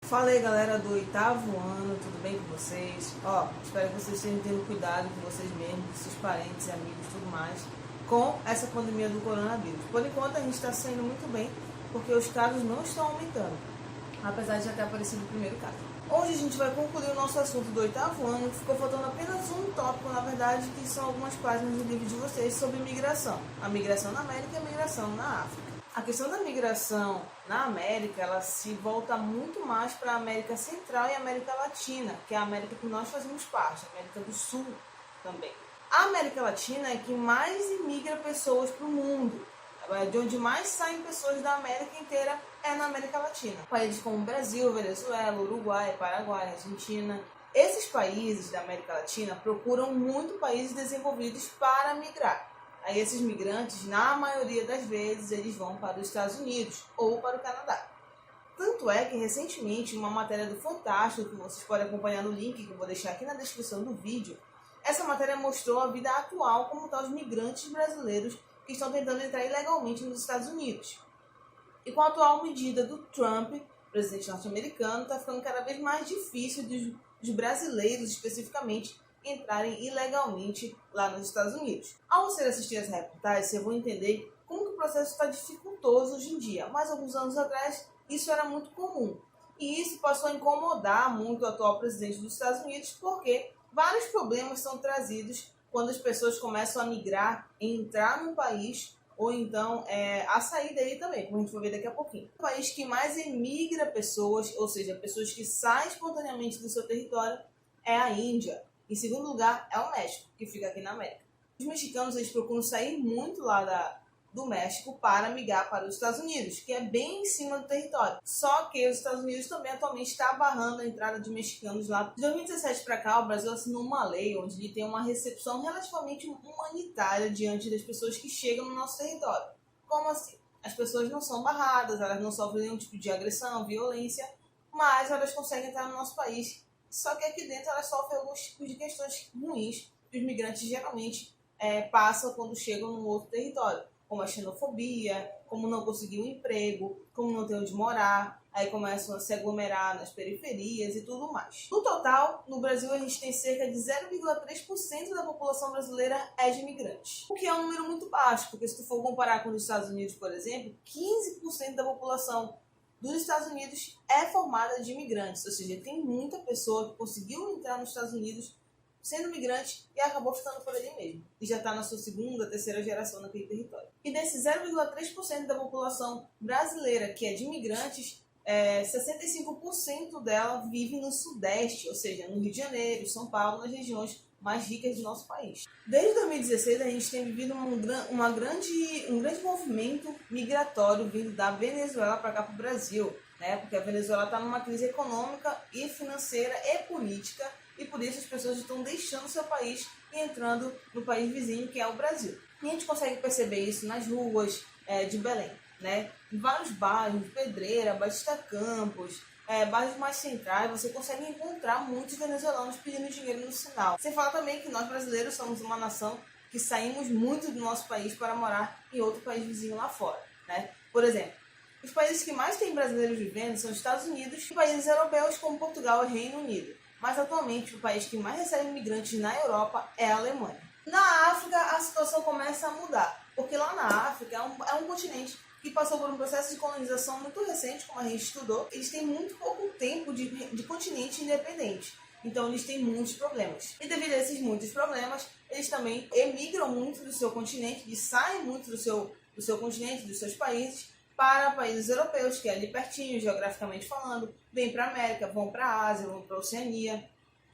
Fala aí, galera do oitavo ano, tudo bem com vocês? Espero que vocês estejam tendo cuidado com vocês mesmos, com seus parentes, amigos e tudo mais, com essa pandemia do coronavírus. Por enquanto a gente está saindo muito bem, porque os casos não estão aumentando, apesar de já ter aparecido o primeiro caso. Hoje a gente vai concluir o nosso assunto do oitavo ano, ficou faltando apenas um tópico, na verdade, que são algumas páginas do livro de vocês sobre migração. A migração na América e a migração na África. A questão da migração na América, ela se volta muito mais para a América Central e a América Latina, que é a América que nós fazemos parte, a América do Sul também. A América Latina é que mais imigra pessoas para o mundo, de onde mais saem pessoas da América inteira é na América Latina. Países como Brasil, Venezuela, Uruguai, Paraguai, Argentina. Esses países da América Latina procuram muito países desenvolvidos para migrar. Aí esses migrantes, na maioria das vezes, eles vão para os Estados Unidos ou para o Canadá. Tanto é que, recentemente, uma matéria do Fantástico, que vocês podem acompanhar no link que eu vou deixar aqui na descrição do vídeo, essa matéria mostrou a vida atual como estão os migrantes brasileiros que estão tentando entrar ilegalmente nos Estados Unidos. E com a atual medida do Trump, presidente norte-americano, está ficando cada vez mais difícil dos brasileiros, especificamente, entrarem ilegalmente lá nos Estados Unidos. Ao você assistir essa reportagem, você vai entender como que o processo está dificultoso hoje em dia. Mas alguns anos atrás, isso era muito comum. E isso passou a incomodar muito o atual presidente dos Estados Unidos, porque vários problemas são trazidos quando as pessoas começam a migrar, entrar no país, ou então a sair dele também, como a gente vai ver daqui a pouquinho. O país que mais emigra pessoas, ou seja, pessoas que saem espontaneamente do seu território, é a Índia. Em segundo lugar, é o México, que fica aqui na América. Os mexicanos eles procuram sair muito lá do México para migrar para os Estados Unidos, que é bem em cima do território. Só que os Estados Unidos também atualmente está barrando a entrada de mexicanos lá. De 2017 para cá, o Brasil assinou uma lei onde ele tem uma recepção relativamente humanitária diante das pessoas que chegam no nosso território. Como assim? As pessoas não são barradas, elas não sofrem nenhum tipo de agressão, violência, mas elas conseguem entrar no nosso país. Só que aqui dentro elas sofrem alguns tipos de questões ruins que os migrantes geralmente passam quando chegam num outro território, como a xenofobia, como não conseguir um emprego, como não ter onde morar, aí começam a se aglomerar nas periferias e tudo mais. No total, no Brasil a gente tem cerca de 0,3% da população brasileira é de imigrantes, o que é um número muito baixo, porque se tu for comparar com os Estados Unidos, por exemplo, 15% da população dos Estados Unidos é formada de imigrantes, ou seja, tem muita pessoa que conseguiu entrar nos Estados Unidos sendo migrante e acabou ficando por ali mesmo. E já está na sua segunda, terceira geração naquele território. E desse 0,3% da população brasileira que é de imigrantes, 65% dela vive no Sudeste, ou seja, no Rio de Janeiro, São Paulo, nas regiões mais ricas do nosso país. Desde 2016, a gente tem vivido um grande movimento migratório vindo da Venezuela para cá para o Brasil, né? Porque a Venezuela está numa crise econômica e financeira e política, e por isso as pessoas estão deixando seu país e entrando no país vizinho, que é o Brasil. E a gente consegue perceber isso nas ruas de Belém, né? Em vários bairros, Pedreira, Batista Campos, bairros mais centrais, você consegue encontrar muitos venezuelanos pedindo dinheiro no sinal. Sem falar também que nós brasileiros somos uma nação que saímos muito do nosso país para morar em outro país vizinho lá fora, né? Por exemplo, os países que mais têm brasileiros vivendo são os Estados Unidos e países europeus como Portugal e Reino Unido. Mas atualmente o país que mais recebe imigrantes na Europa é a Alemanha. Na África a situação começa a mudar, porque lá na África é um continente que passou por um processo de colonização muito recente, como a gente estudou. Eles têm muito pouco tempo de continente independente, então eles têm muitos problemas. E devido a esses muitos problemas, eles também emigram muito do seu continente, eles saem muito do seu continente, dos seus países, para países europeus, que é ali pertinho, geograficamente falando, vêm para a América, vão para a Ásia, vão para a Oceania,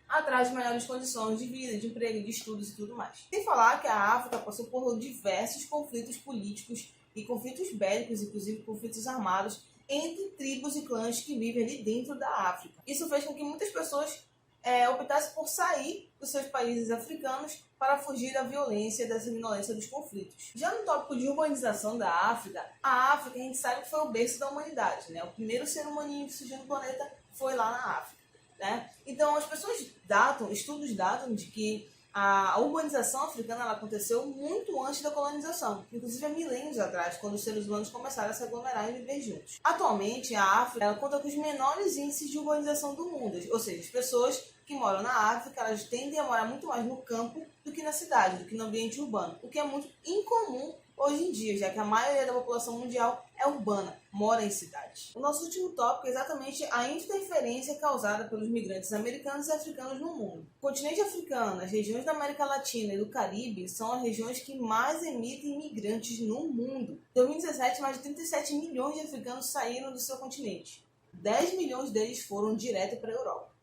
atrás de melhores condições de vida, de emprego, de estudos e tudo mais. Sem falar que a África passou por diversos conflitos políticos e conflitos bélicos, inclusive conflitos armados, entre tribos e clãs que vivem ali dentro da África. Isso fez com que muitas pessoas optassem por sair dos seus países africanos para fugir da violência e da sanguinolência dos conflitos. Já no tópico de urbanização da África, a África a gente sabe que foi o berço da humanidade, né? O primeiro ser humaninho que surgiu no planeta foi lá na África, né? Então as pessoas estudos datam de que A urbanização africana ela aconteceu muito antes da colonização, inclusive há milênios atrás, quando os seres humanos começaram a se aglomerar e viver juntos. Atualmente, a África ela conta com os menores índices de urbanização do mundo, ou seja, as pessoas que moram na África elas tendem a morar muito mais no campo do que na cidade, do que no ambiente urbano, o que é muito incomum hoje em dia, já que a maioria da população mundial é urbana, mora em cidades. O nosso último tópico é exatamente a interferência causada pelos migrantes americanos e africanos no mundo. O continente africano, as regiões da América Latina e do Caribe são as regiões que mais emitem imigrantes no mundo. Em 2017, mais de 37 milhões de africanos saíram do seu continente. 10 milhões deles foram direto para a Europa.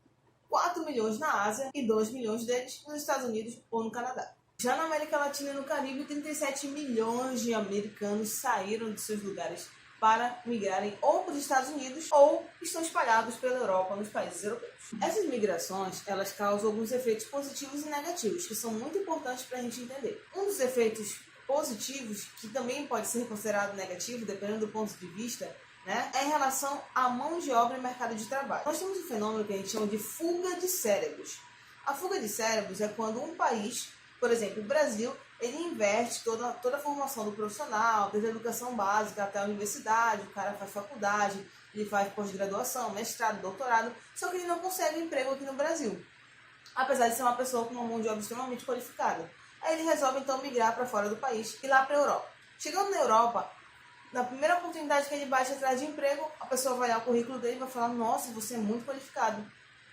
4 milhões na Ásia e 2 milhões deles nos Estados Unidos ou no Canadá. Já na América Latina e no Caribe, 37 milhões de americanos saíram de seus lugares para migrarem ou para os Estados Unidos ou estão espalhados pela Europa, nos países europeus. Essas migrações, elas causam alguns efeitos positivos e negativos, que são muito importantes para a gente entender. Um dos efeitos positivos, que também pode ser considerado negativo, dependendo do ponto de vista, é em relação à mão de obra e mercado de trabalho. Nós temos um fenômeno que a gente chama de fuga de cérebros. A fuga de cérebros é quando um país, por exemplo, o Brasil, ele investe toda a formação do profissional, desde a educação básica até a universidade, o cara faz faculdade, ele faz pós-graduação, mestrado, doutorado, só que ele não consegue emprego aqui no Brasil, apesar de ser uma pessoa com uma mão de obra extremamente qualificada. Aí ele resolve então migrar para fora do país e lá para a Europa. Chegando na Europa, na primeira oportunidade que ele bate atrás de emprego, a pessoa vai olhar o currículo dele e vai falar: nossa, você é muito qualificado,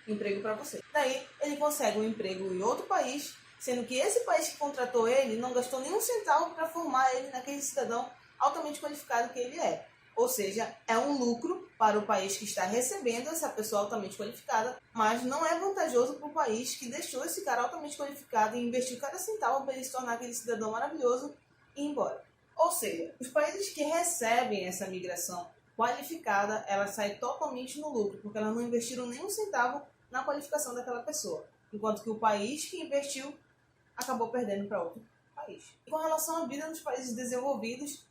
emprego para você. Daí ele consegue um emprego em outro país, sendo que esse país que contratou ele não gastou nenhum centavo para formar ele naquele cidadão altamente qualificado que ele é. Ou seja, é um lucro para o país que está recebendo essa pessoa altamente qualificada, mas não é vantajoso para o país que deixou esse cara altamente qualificado e investiu cada centavo para ele se tornar aquele cidadão maravilhoso e ir embora. Ou seja, os países que recebem essa migração qualificada, ela sai totalmente no lucro, porque elas não investiram nenhum centavo na qualificação daquela pessoa, enquanto que o país que investiu acabou perdendo para outro país. E com relação à vida nos países desenvolvidos,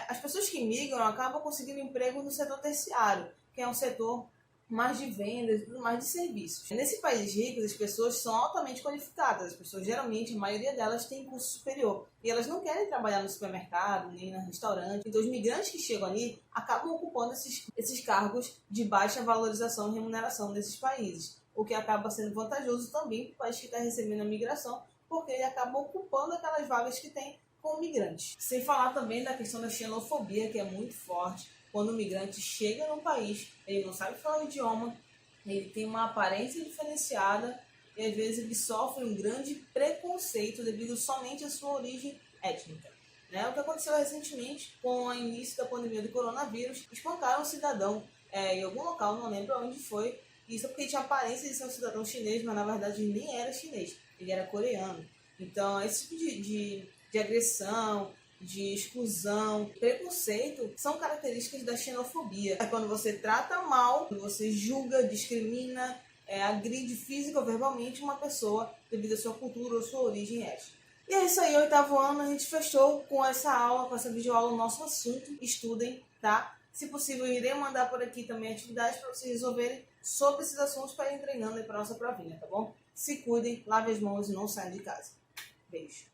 as pessoas que migram acabam conseguindo emprego no setor terciário, que é um setor mais de vendas e tudo mais de serviços. Nesses países ricos, as pessoas são altamente qualificadas. As pessoas, geralmente, a maioria delas tem curso superior. E elas não querem trabalhar no supermercado, nem no restaurante. Então, os migrantes que chegam ali acabam ocupando esses cargos de baixa valorização e remuneração nesses países. O que acaba sendo vantajoso também para o país que está recebendo a migração, porque ele acaba ocupando aquelas vagas que tem com migrantes. Sem falar também da questão da xenofobia, que é muito forte. Quando o migrante chega num país, ele não sabe falar o idioma, ele tem uma aparência diferenciada e às vezes ele sofre um grande preconceito devido somente à sua origem étnica. O que aconteceu recentemente com o início da pandemia do coronavírus, espancaram um cidadão em algum local, não lembro onde foi, isso porque ele tinha a aparência de ser um cidadão chinês, mas na verdade ele nem era chinês, ele era coreano. Então esse tipo de agressão, de exclusão, preconceito, são características da xenofobia. É quando você trata mal, quando você julga, discrimina, agride física ou verbalmente uma pessoa devido à sua cultura ou sua origem étnica. E é isso aí, 8º ano, a gente fechou com essa aula, com essa videoaula, o nosso assunto. Estudem, tá? Se possível, eu irei mandar por aqui também atividades para vocês resolverem sobre esses assuntos para ir treinando aí para a nossa provinha, tá bom? Se cuidem, lavem as mãos e não saiam de casa. Beijo.